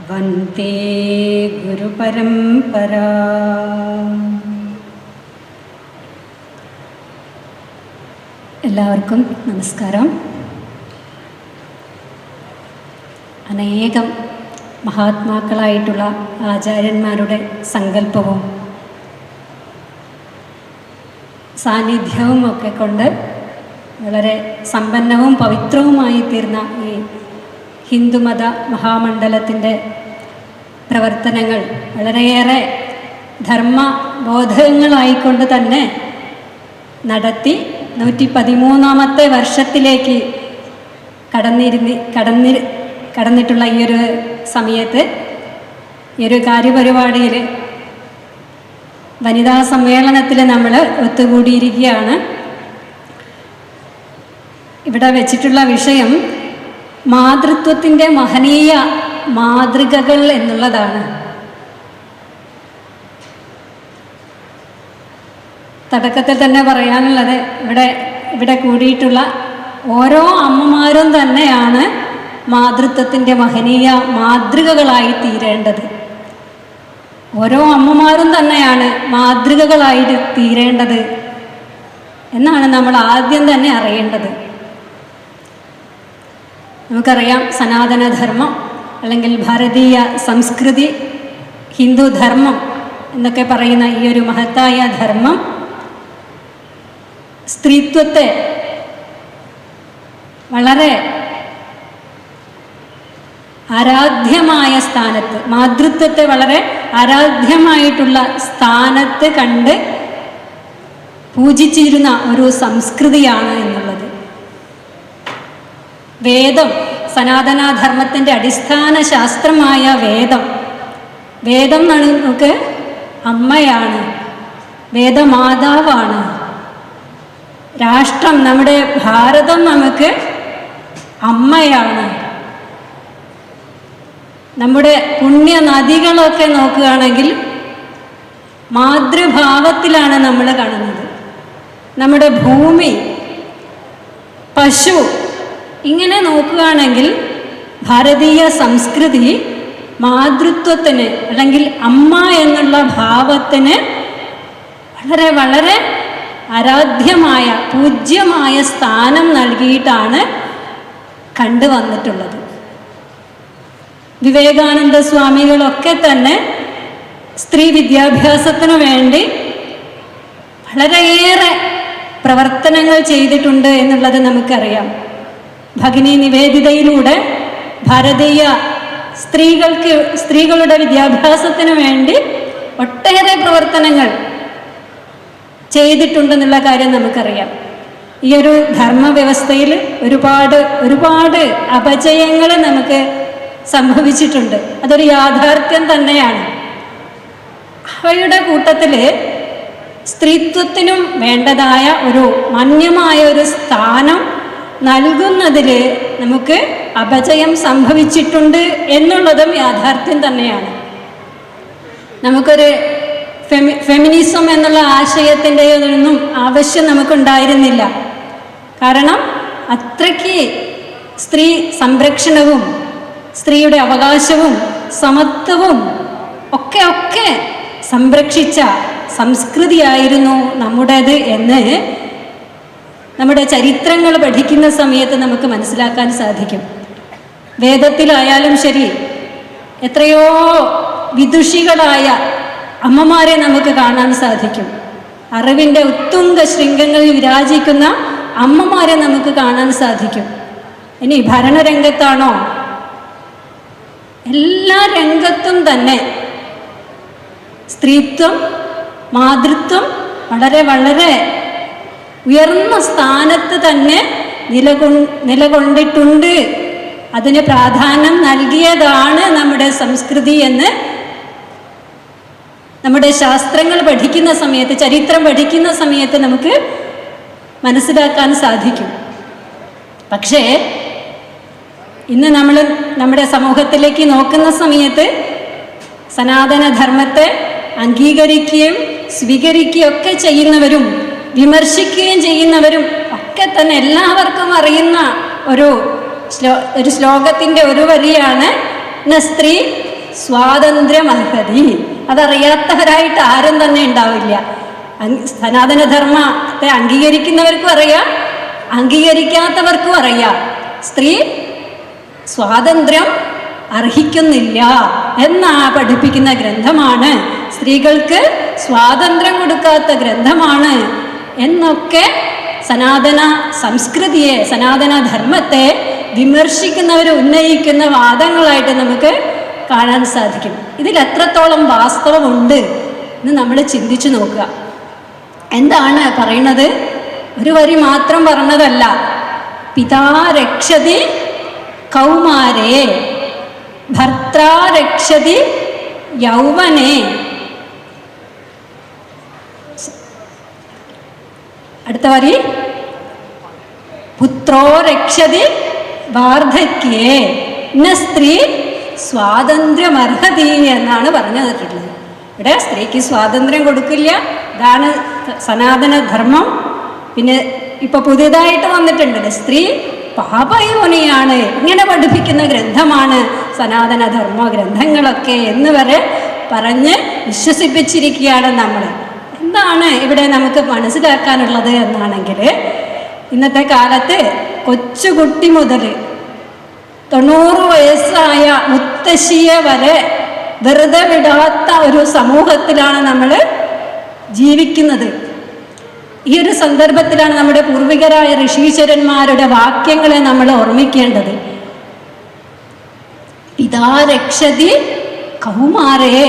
വന്ദേ ഗുരുപരമ്പരാ. എല്ലാവർക്കും നമസ്കാരം. അനേകം മഹാത്മാക്കളായിട്ടുള്ള ആചാര്യന്മാരുടെ സങ്കല്പവും സാന്നിധ്യവും ഒക്കെ കൊണ്ട് വളരെ സമ്പന്നവും പവിത്രവുമായി തീർന്ന ഈ ഹിന്ദുമത മഹാമണ്ഡലത്തിൻ്റെ പ്രവർത്തനങ്ങൾ വളരെയേറെ ധർമ്മബോധങ്ങളായിക്കൊണ്ട് തന്നെ നടത്തി 113ാമത്തെ വർഷത്തിലേക്ക് കടന്നിട്ടുള്ള ഈ ഒരു സമയത്ത് ഈ ഒരു കാര്യപരിപാടിയിൽ വനിതാ സമ്മേളനത്തിൽ നമ്മൾ ഒത്തുകൂടിയിരിക്കുകയാണ്. ഇവിടെ വെച്ചിട്ടുള്ള വിഷയം മാതൃത്വത്തിൻ്റെ മഹനീയ മാതൃകകൾ എന്നുള്ളതാണ്. തുടക്കത്തിൽ തന്നെ പറയാനുള്ളത് ഇവിടെ കൂടിയിട്ടുള്ള ഓരോ അമ്മമാരും തന്നെയാണ് മാതൃത്വത്തിൻ്റെ മഹനീയ മാതൃകകളായി തീരേണ്ടത്. ഓരോ അമ്മമാരും തന്നെയാണ് മാതൃകകളായിട്ട് തീരേണ്ടത് എന്നാണ് നമ്മൾ ആദ്യം തന്നെ അറിയേണ്ടത്. നമുക്കറിയാം, സനാതനധർമ്മം അല്ലെങ്കിൽ ഭാരതീയ സംസ്കൃതി, ഹിന്ദു ധർമ്മം എന്നൊക്കെ പറയുന്ന ഈ ഒരു മഹത്തായ ധർമ്മം സ്ത്രീത്വത്തെ വളരെ ആരാധ്യമായ സ്ഥാനത്ത്, മാതൃത്വത്തെ വളരെ ആരാധ്യമായിട്ടുള്ള സ്ഥാനത്ത് കണ്ട് പൂജിച്ചിരുന്ന ഒരു സംസ്കൃതിയാണ് എന്നുള്ളത്. വേദം, സനാതനധർമ്മത്തിൻ്റെ അടിസ്ഥാന ശാസ്ത്രമായ വേദം നമുക്ക് അമ്മയാണ്, വേദമാതാവാണ്. രാഷ്ട്രം, നമ്മുടെ ഭാരതം നമുക്ക് അമ്മയാണ്. നമ്മുടെ പുണ്യ നദികളൊക്കെ നോക്കുകയാണെങ്കിൽ മാതൃഭാവത്തിലാണ് നമ്മൾ കാണുന്നത്. നമ്മുടെ ഭൂമി, പശു, ഇങ്ങനെ നോക്കുകയാണെങ്കിൽ ഭാരതീയ സംസ്കൃതി മാതൃത്വത്തിന് അല്ലെങ്കിൽ അമ്മ എന്നുള്ള ഭാവത്തിന് വളരെ വളരെ ആരാധ്യമായ, പൂജ്യമായ സ്ഥാനം നൽകിയിട്ടാണ് കണ്ടുവന്നിട്ടുള്ളത്. വിവേകാനന്ദ സ്വാമികളൊക്കെ തന്നെ സ്ത്രീ വിദ്യാഭ്യാസത്തിനു വേണ്ടി വളരെയേറെ പ്രവർത്തനങ്ങൾ ചെയ്തിട്ടുണ്ട് എന്നുള്ളത് നമുക്കറിയാം. ഭഗിനി നിവേദിതയിലൂടെ ഭാരതീയ സ്ത്രീകളുടെ വിദ്യാഭ്യാസത്തിനു വേണ്ടി ഒട്ടേറെ പ്രവർത്തനങ്ങൾ ചെയ്തിട്ടുണ്ടെന്നുള്ള കാര്യം നമുക്കറിയാം. ഈ ഒരു ധർമ്മവ്യവസ്ഥയിൽ ഒരുപാട് അപജയങ്ങൾ നമുക്ക് സംഭവിച്ചിട്ടുണ്ട്. അതൊരു യാഥാർത്ഥ്യം തന്നെയാണ്. അവയുടെ കൂട്ടത്തിൽ സ്ത്രീത്വത്തിനും വേണ്ടതായ ഒരു മാന്യമായ ഒരു സ്ഥാനം നൽകുന്നതിൽ നമുക്ക് അപജയം സംഭവിച്ചിട്ടുണ്ട് എന്നുള്ളതും യാഥാർത്ഥ്യം തന്നെയാണ്. നമുക്കൊരു ഫെമിനിസം എന്നുള്ള ആശയത്തിൻ്റെ ഒന്നും ആവശ്യം നമുക്കുണ്ടായിരുന്നില്ല. കാരണം അത്രയ്ക്ക് സ്ത്രീ സംരക്ഷണവും സ്ത്രീയുടെ അവകാശവും സമത്വവും ഒക്കെ സംരക്ഷിച്ച സംസ്കൃതിയായിരുന്നു നമ്മുടേത് എന്ന് നമ്മുടെ ചരിത്രങ്ങൾ പഠിക്കുന്ന സമയത്ത് നമുക്ക് മനസ്സിലാക്കാൻ സാധിക്കും. വേദത്തിലായാലും ശരി, എത്രയോ വിദുഷികളായ അമ്മമാരെ നമുക്ക് കാണാൻ സാധിക്കും. അറിവിൻ്റെ ഉത്തുംഗ ശൃംഗങ്ങളിൽ വിരാജിക്കുന്ന അമ്മമാരെ നമുക്ക് കാണാൻ സാധിക്കും. ഇനി ഭരണരംഗത്താണോ, എല്ലാ രംഗത്തും തന്നെ സ്ത്രീത്വം, മാതൃത്വം വളരെ വളരെ ഉയർന്ന സ്ഥാനത്ത് തന്നെ നിലകൊണ്ടിട്ടുണ്ട്. അതിന് പ്രാധാന്യം നൽകിയതാണ് നമ്മുടെ സംസ്കൃതി എന്ന് നമ്മുടെ ശാസ്ത്രങ്ങൾ പഠിക്കുന്ന സമയത്ത്, ചരിത്രം പഠിക്കുന്ന സമയത്ത് നമുക്ക് മനസ്സിലാക്കാൻ സാധിക്കും. പക്ഷേ ഇന്ന് നമ്മൾ നമ്മുടെ സമൂഹത്തിലേക്ക് നോക്കുന്ന സമയത്ത് സനാതനധർമ്മത്തെ അംഗീകരിക്കുകയും സ്വീകരിക്കുകയും ഒക്കെ ചെയ്യുന്നവരും വിമർശിക്കുകയും ചെയ്യുന്നവരും ഒക്കെ തന്നെ എല്ലാവർക്കും അറിയുന്ന ഒരു ശ്ലോകത്തിൻ്റെ ഒരു വരിയാണ്, ന സ്ത്രീ സ്വാതന്ത്ര്യമർഹതി. അതറിയാത്തവരായിട്ട് ആരും തന്നെ ഉണ്ടാവില്ല. സനാതനധർമ്മത്തെ അംഗീകരിക്കുന്നവർക്കും അറിയാം, അംഗീകരിക്കാത്തവർക്കും അറിയാം സ്ത്രീ സ്വാതന്ത്ര്യം അർഹിക്കുന്നില്ല എന്നാ പഠിപ്പിക്കുന്ന ഗ്രന്ഥമാണ്, സ്ത്രീകൾക്ക് സ്വാതന്ത്ര്യം കൊടുക്കാത്ത ഗ്രന്ഥമാണ് എന്നൊക്കെ സനാതന സംസ്കൃതിയെ, സനാതന ധർമ്മത്തെ വിമർശിക്കുന്നവർ ഉന്നയിക്കുന്ന വാദങ്ങളായിട്ട് നമുക്ക് കാണാൻ സാധിക്കും. ഇതിൽ എത്രത്തോളം വാസ്തവമുണ്ട് എന്ന് നമ്മൾ ചിന്തിച്ചു നോക്കുക. എന്താണ് പറയുന്നത്? ഒരു വരി മാത്രം പറഞ്ഞതല്ല. പിതാ രക്ഷതി കൗമാരേ ഭർത്താ രക്ഷതി യൗവനേ. അടുത്ത വരി പുത്രോ രക്ഷതി വാർദ്ധക്യേ ന സ്ത്രീ സ്വാതന്ത്ര്യമർഹതി എന്നാണ് പറഞ്ഞു തന്നിട്ടുള്ളത്. ഇവിടെ സ്ത്രീക്ക് സ്വാതന്ത്ര്യം കൊടുക്കില്ല. ഇതാണ് സനാതന ധർമ്മം. പിന്നെ ഇപ്പൊ പുതിയതായിട്ട് വന്നിട്ടുണ്ട് സ്ത്രീ പാപയോനിയാണ്. ഇങ്ങനെ പഠിപ്പിക്കുന്ന ഗ്രന്ഥമാണ് സനാതന ധർമ്മ ഗ്രന്ഥങ്ങളൊക്കെ എന്ന് വരെ പറഞ്ഞ് വിശ്വസിപ്പിച്ചിരിക്കുകയാണ് നമ്മൾ. എന്താണ് ഇവിടെ നമുക്ക് മനസ്സിലാക്കാനുള്ളത് എന്നാണെങ്കിൽ, ഇന്നത്തെ കാലത്ത് കൊച്ചുകുട്ടി മുതൽ 90 വയസ്സായ മുത്തശ്ശിയെ വരെ വെറുതെ വിടാത്ത ഒരു സമൂഹത്തിലാണ് നമ്മൾ ജീവിക്കുന്നത്. ഈ ഒരു സന്ദർഭത്തിലാണ് നമ്മുടെ പൂർവികരായ ഋഷീശ്വരന്മാരുടെ വാക്യങ്ങളെ നമ്മൾ ഓർമ്മിക്കേണ്ടത്. പിതാ രക്ഷതി കൗമാരേ.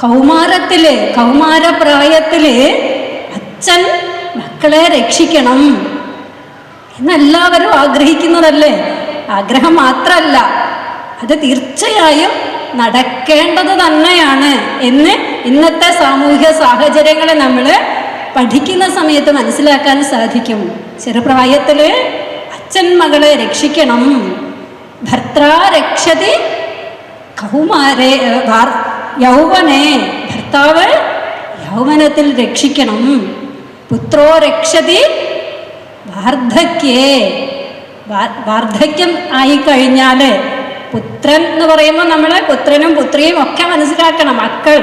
കൗമാരത്തില്, കൗമാരപ്രായത്തില് അച്ഛൻ മക്കളെ രക്ഷിക്കണം എന്നെല്ലാവരും ആഗ്രഹിക്കുന്നതല്ലേ? ആഗ്രഹം മാത്രമല്ല, അത് തീർച്ചയായും നടക്കേണ്ടത് തന്നെയാണ് എന്ന് ഇന്നത്തെ സാമൂഹിക സാഹചര്യങ്ങളെ നമ്മൾ പഠിക്കുന്ന സമയത്ത് മനസ്സിലാക്കാൻ സാധിക്കും. ചെറുപ്രായത്തിൽ അച്ഛൻ മകളെ രക്ഷിക്കണം. ഭർത്താ രക്ഷതി കൗമാരേ യൗവനേ. ഭർത്താവ് യൗവനത്തിൽ രക്ഷിക്കണം. പുത്രോ രക്ഷതി വാർദ്ധക്യേ. വാർദ്ധക്യം ആയിക്കഴിഞ്ഞാൽ, പുത്രൻ എന്ന് പറയുമ്പോൾ നമ്മൾ പുത്രനും പുത്രിയും ഒക്കെ മനസ്സിലാക്കണം, മക്കൾ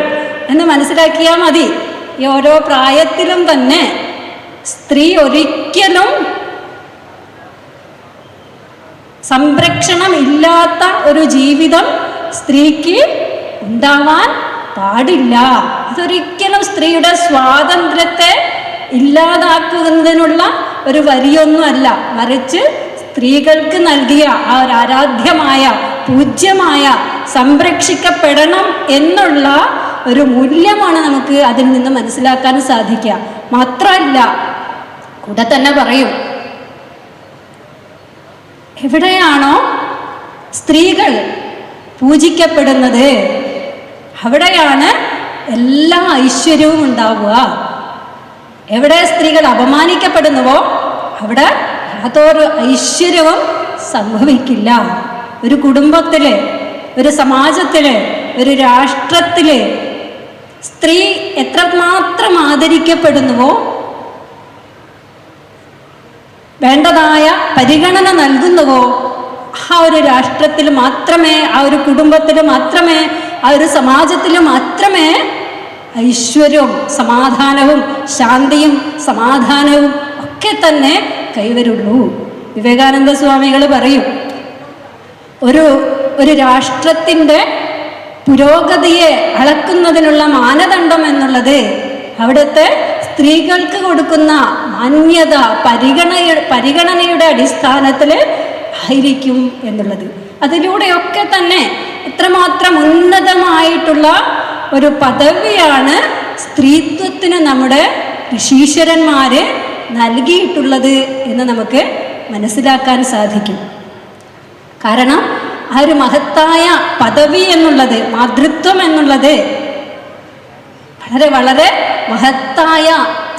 എന്ന് മനസ്സിലാക്കിയാൽ മതി. ഈ ഓരോ പ്രായത്തിലും തന്നെ സ്ത്രീ ഒരിക്കലും സംരക്ഷണം ഇല്ലാത്ത ഒരു ജീവിതം സ്ത്രീക്ക് ഉണ്ടാവാൻ പാടില്ല. അതൊരിക്കലും സ്ത്രീയുടെ സ്വാതന്ത്ര്യത്തെ ഇല്ലാതാക്കുന്നതിനുള്ള ഒരു വരിയൊന്നുമല്ല, മറിച്ച് സ്ത്രീകൾക്ക് നൽകിയ ആ ഒരു ആരാധ്യമായ പൂജ്യമായ സംരക്ഷിക്കപ്പെടണം എന്നുള്ള ഒരു മൂല്യമാണ് നമുക്ക് അതിൽ നിന്ന് മനസ്സിലാക്കാൻ സാധിക്കുക. മാത്രമല്ല, കൂടെ തന്നെ പറയും, എവിടെയാണോ സ്ത്രീകൾ പൂജിക്കപ്പെടുന്നത് അവിടെയാണ് എല്ലാ ഐശ്വര്യവും ഉണ്ടാവുക. എവിടെ സ്ത്രീകൾ അപമാനിക്കപ്പെടുന്നുവോ അവിടെ യാതൊരു ഐശ്വര്യവും സംഭവിക്കില്ല. ഒരു കുടുംബത്തില്, ഒരു സമാജത്തില്, ഒരു രാഷ്ട്രത്തില് സ്ത്രീ എത്രമാത്രം ആദരിക്കപ്പെടുന്നുവോ, വേണ്ടതായ പരിഗണന നൽകുന്നുവോ, ആ ഒരു രാഷ്ട്രത്തിൽ മാത്രമേ, ആ ഒരു കുടുംബത്തിൽ മാത്രമേ, ആ ഒരു സമാജത്തിൽ മാത്രമേ ഐശ്വര്യവും സമാധാനവും ശാന്തിയും സമാധാനവും ഒക്കെ തന്നെ കൈവരുള്ളൂ. വിവേകാനന്ദ സ്വാമികൾ പറയും, ഒരു രാഷ്ട്രത്തിൻ്റെ പുരോഗതിയെ അളക്കുന്നതിനുള്ള മാനദണ്ഡം എന്നുള്ളത് അവിടുത്തെ സ്ത്രീകൾക്ക് കൊടുക്കുന്ന മാന്യത, പരിഗണനയുടെ അടിസ്ഥാനത്തിൽ ആയിരിക്കും എന്നുള്ളത്. അതിലൂടെയൊക്കെ തന്നെ എത്രമാത്രം ഉന്നതമായിട്ടുള്ള ഒരു പദവിയാണ് സ്ത്രീത്വത്തിന് നമ്മുടെ ഋഷീശ്വരന്മാര് നൽകിയിട്ടുള്ളത് എന്ന് നമുക്ക് മനസ്സിലാക്കാൻ സാധിക്കും. കാരണം ആ ഒരു മഹത്തായ പദവി എന്നുള്ളത്, മാതൃത്വം എന്നുള്ളത് വളരെ വളരെ മഹത്തായ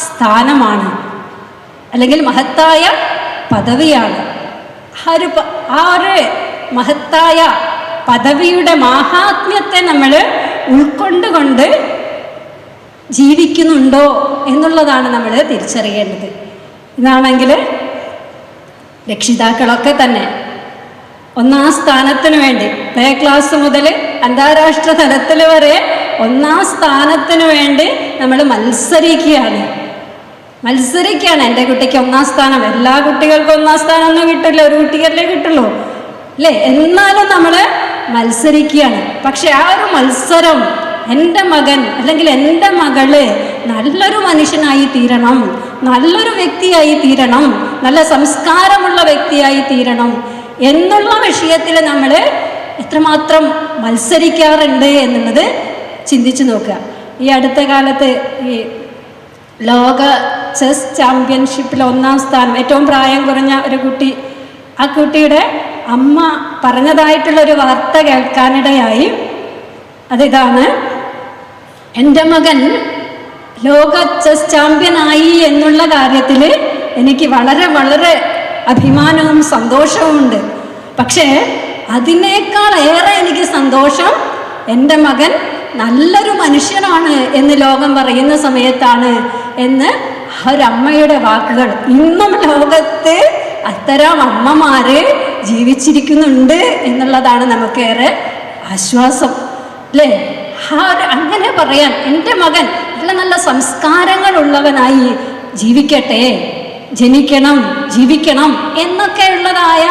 സ്ഥാനമാണ്, അല്ലെങ്കിൽ മഹത്തായ പദവിയാണ്. ആ ഒരു മഹത്തായ പദവിയുടെ മാഹാത്മ്യത്തെ നമ്മൾ ഉൾക്കൊണ്ടുകൊണ്ട് ജീവിക്കുന്നുണ്ടോ എന്നുള്ളതാണ് നമ്മൾ തിരിച്ചറിയേണ്ടത്. ഇതാണെങ്കിൽ രക്ഷിതാക്കളൊക്കെ തന്നെ ഒന്നാം സ്ഥാനത്തിന് വേണ്ടി പ്ലേ ക്ലാസ് മുതൽ അന്താരാഷ്ട്ര തലത്തിൽ വരെ ഒന്നാം സ്ഥാനത്തിന് വേണ്ടി നമ്മൾ മത്സരിക്കുകയാണ്. എൻ്റെ കുട്ടിക്ക് ഒന്നാം സ്ഥാനം. എല്ലാ കുട്ടികൾക്കും ഒന്നാം സ്ഥാനം ഒന്നും കിട്ടില്ല, ഒരു കുട്ടിക്കല്ലേ കിട്ടുള്ളൂ അല്ലേ? എന്നാലും നമ്മൾ മത്സരിക്കുകയാണ്. പക്ഷെ ആ ഒരു മത്സരം എൻ്റെ മകൻ അല്ലെങ്കിൽ എൻ്റെ മകള് നല്ലൊരു മനുഷ്യനായി തീരണം, നല്ലൊരു വ്യക്തിയായി തീരണം, നല്ല സംസ്കാരമുള്ള വ്യക്തിയായി തീരണം എന്നുള്ള വിഷയത്തിൽ നമ്മൾ എത്രമാത്രം മത്സരിക്കാറുണ്ട് എന്നുള്ളത് ചിന്തിച്ചു നോക്കുക. ഈ അടുത്ത കാലത്ത് ഈ ലോക ചെസ് ചാമ്പ്യൻഷിപ്പിൽ ഒന്നാം സ്ഥാനം ഏറ്റവും പ്രായം കുറഞ്ഞ ഒരു കുട്ടി, ആ കുട്ടിയുടെ അമ്മ പറഞ്ഞതായിട്ടുള്ളൊരു വാർത്ത കേൾക്കാനിടയായി. അതിതാണ്, എൻ്റെ മകൻ ലോക ചെസ് ചാമ്പ്യനായി എന്നുള്ള കാര്യത്തിൽ എനിക്ക് വളരെ വളരെ അഭിമാനവും സന്തോഷവുമുണ്ട്. പക്ഷേ അതിനേക്കാൾ ഏറെ എനിക്ക് സന്തോഷം എൻ്റെ മകൻ നല്ലൊരു മനുഷ്യനാണ് എന്ന് ലോകം പറയുന്ന സമയത്താണ് എന്ന് ഒരമ്മയുടെ വാക്കുകൾ. ഇന്നും ലോകത്ത് അത്തരം അമ്മമാര് ജീവിച്ചിരിക്കുന്നുണ്ട് എന്നുള്ളതാണ് നമുക്കേറെ ആശ്വാസം അല്ലേ? അങ്ങനെ പറയാൻ എൻ്റെ മകൻ നല്ല നല്ല സംസ്കാരങ്ങളുള്ളവനായി ജീവിക്കട്ടെ, ജനിക്കണം, ജീവിക്കണം എന്നൊക്കെയുള്ളതായ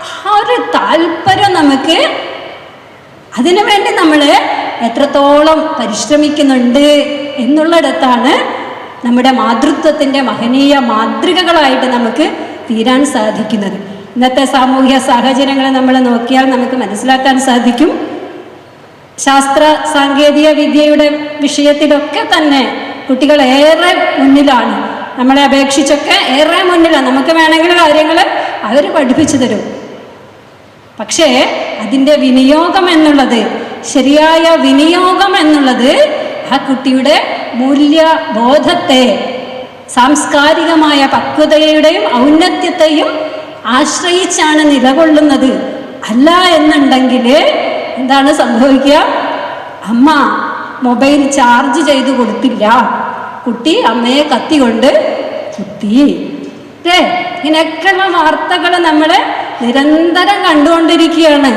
ആ ഒരു താല്പര്യം നമുക്ക്, അതിനുവേണ്ടി നമ്മൾ എത്രത്തോളം പരിശ്രമിക്കുന്നുണ്ട് എന്നുള്ളിടത്താണ് നമ്മുടെ മാതൃത്വത്തിൻ്റെ മഹനീയ മാതൃകകളായിട്ട് നമുക്ക് തീരാൻ സാധിക്കുന്നത്. ഇന്നത്തെ സാമൂഹ്യ സാഹചര്യങ്ങൾ നമ്മൾ നോക്കിയാൽ നമുക്ക് മനസ്സിലാക്കാൻ സാധിക്കും. ശാസ്ത്ര സാങ്കേതിക വിദ്യയുടെ വിഷയത്തിലൊക്കെ തന്നെ കുട്ടികൾ ഏറെ മുന്നിലാണ്, നമ്മളെ അപേക്ഷിച്ചൊക്കെ ഏറെ മുന്നിലാണ്. നമുക്ക് വേണമെങ്കിൽ കാര്യങ്ങൾ അവർ പഠിപ്പിച്ചു തരും. പക്ഷേ അതിൻ്റെ വിനിയോഗം എന്നുള്ളത്, ശരിയായ വിനിയോഗം എന്നുള്ളത് ആ കുട്ടിയുടെ മൂല്യബോധത്തെ, സാംസ്കാരികമായ പക്വതയുടെയും ഔന്നത്യത്തെയും ആശ്രയിച്ചാണ് നിലകൊള്ളുന്നത്. അല്ല എന്നുണ്ടെങ്കിൽ എന്താണ് സംഭവിക്കുക? അമ്മ മൊബൈൽ ചാർജ് ചെയ്ത് കൊടുത്തില്ല, കുട്ടി അമ്മയെ കത്തി കൊണ്ട് കുത്തി. ഇങ്ങനെയൊക്കെയുള്ള വാർത്തകൾ നമ്മൾ നിരന്തരം കണ്ടുകൊണ്ടിരിക്കുകയാണ്.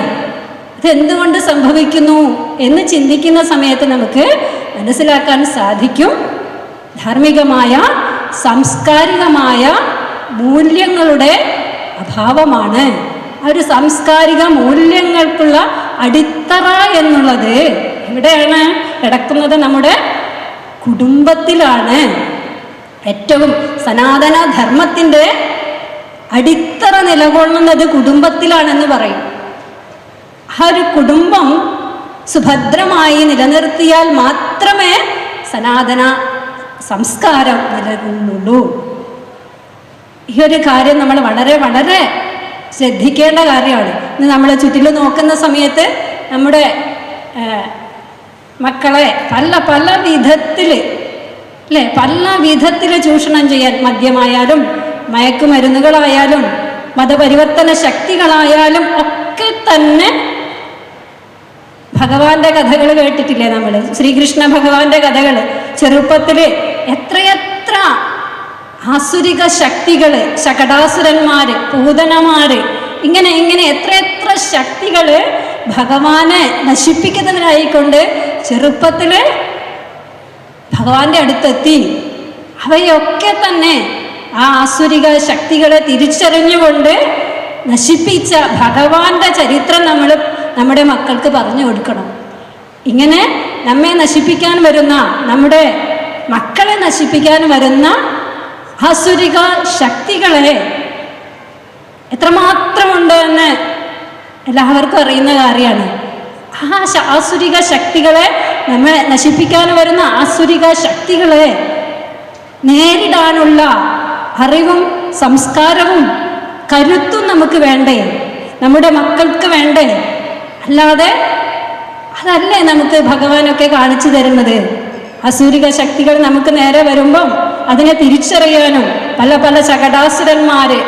ഇതെന്തുകൊണ്ട് സംഭവിക്കുന്നു എന്ന് ചിന്തിക്കുന്ന സമയത്ത് നമുക്ക് മനസ്സിലാക്കാൻ സാധിക്കും, ധാർമ്മികമായ സാംസ്കാരികമായ മൂല്യങ്ങളുടെ അഭാവമാണ്. ആ ഒരു സാംസ്കാരിക മൂല്യങ്ങൾക്കുള്ള അടിത്തറ എന്നുള്ളത് എവിടെയാണ് കിടക്കുന്നത്? നമ്മുടെ കുടുംബത്തിലാണ്. ഏറ്റവും സനാതന ധർമ്മത്തിൻ്റെ അടിത്തറ നിലകൊള്ളുന്നത് കുടുംബത്തിലാണെന്ന് പറയും. ആ ഒരു കുടുംബം സുഭദ്രമായി നിലനിർത്തിയാൽ മാത്രമേ സനാതന സംസ്കാരം നിലകൊള്ളുള്ളൂ. ഈ ഒരു കാര്യം നമ്മൾ വളരെ വളരെ ശ്രദ്ധിക്കേണ്ട കാര്യമാണ്. ഇന്ന് നമ്മൾ ചുറ്റിലും നോക്കുന്ന സമയത്ത് നമ്മുടെ മക്കളെ പല പല വിധത്തിൽ അല്ലേ, പല വിധത്തിൽ ചൂഷണം ചെയ്യാൻ, മദ്യമായാലും മയക്കുമരുന്നുകളായാലും മതപരിവർത്തന ശക്തികളായാലും ഒക്കെ തന്നെ. ഭഗവാന്റെ കഥകൾ കേട്ടിട്ടില്ലേ നമ്മൾ? ശ്രീകൃഷ്ണ ഭഗവാന്റെ കഥകൾ. ചെറുപ്പത്തിൽ എത്രയെത്ര ആസുരിക ശക്തികൾ, ശകടാസുരന്മാര്, പൂതനമാര്, ഇങ്ങനെ ഇങ്ങനെ എത്രയെത്ര ശക്തികൾ ഭഗവാനെ നശിപ്പിക്കുന്നതിനായിക്കൊണ്ട് ചെറുപ്പത്തിൽ ഭഗവാന്റെ അടുത്തെത്തി. അവയൊക്കെ തന്നെ ആ ആസുരിക ശക്തികളെ തിരിച്ചറിഞ്ഞുകൊണ്ട് നശിപ്പിച്ച ഭഗവാന്റെ ചരിത്രം നമ്മൾ നമ്മുടെ മക്കൾക്ക് പറഞ്ഞു കൊടുക്കണം. ഇങ്ങനെ നമ്മെ നശിപ്പിക്കാൻ വരുന്ന, നമ്മുടെ മക്കളെ നശിപ്പിക്കാൻ വരുന്ന ആസുരിക ശക്തികളെ എത്രമാത്രമുണ്ട് എന്ന് എല്ലാവർക്കും അറിയുന്ന കാര്യമാണ്. ആ ആസുരിക ശക്തികളെ, നമ്മെ നശിപ്പിക്കാൻ വരുന്ന ആസുരിക ശക്തികളെ നേരിടാനുള്ള അറിവും സംസ്കാരവും കരുത്തും നമുക്ക് വേണ്ടേ? നമ്മുടെ മക്കൾക്ക് വേണ്ടേ? അല്ലാതെ അതല്ലേ നമുക്ക് ഭഗവാനൊക്കെ കാണിച്ചു തരുന്നത്? അസൂരിക ശക്തികൾ നമുക്ക് നേരെ വരുമ്പം അതിനെ തിരിച്ചറിയാനും പല പല ശകടാസുരന്മാര്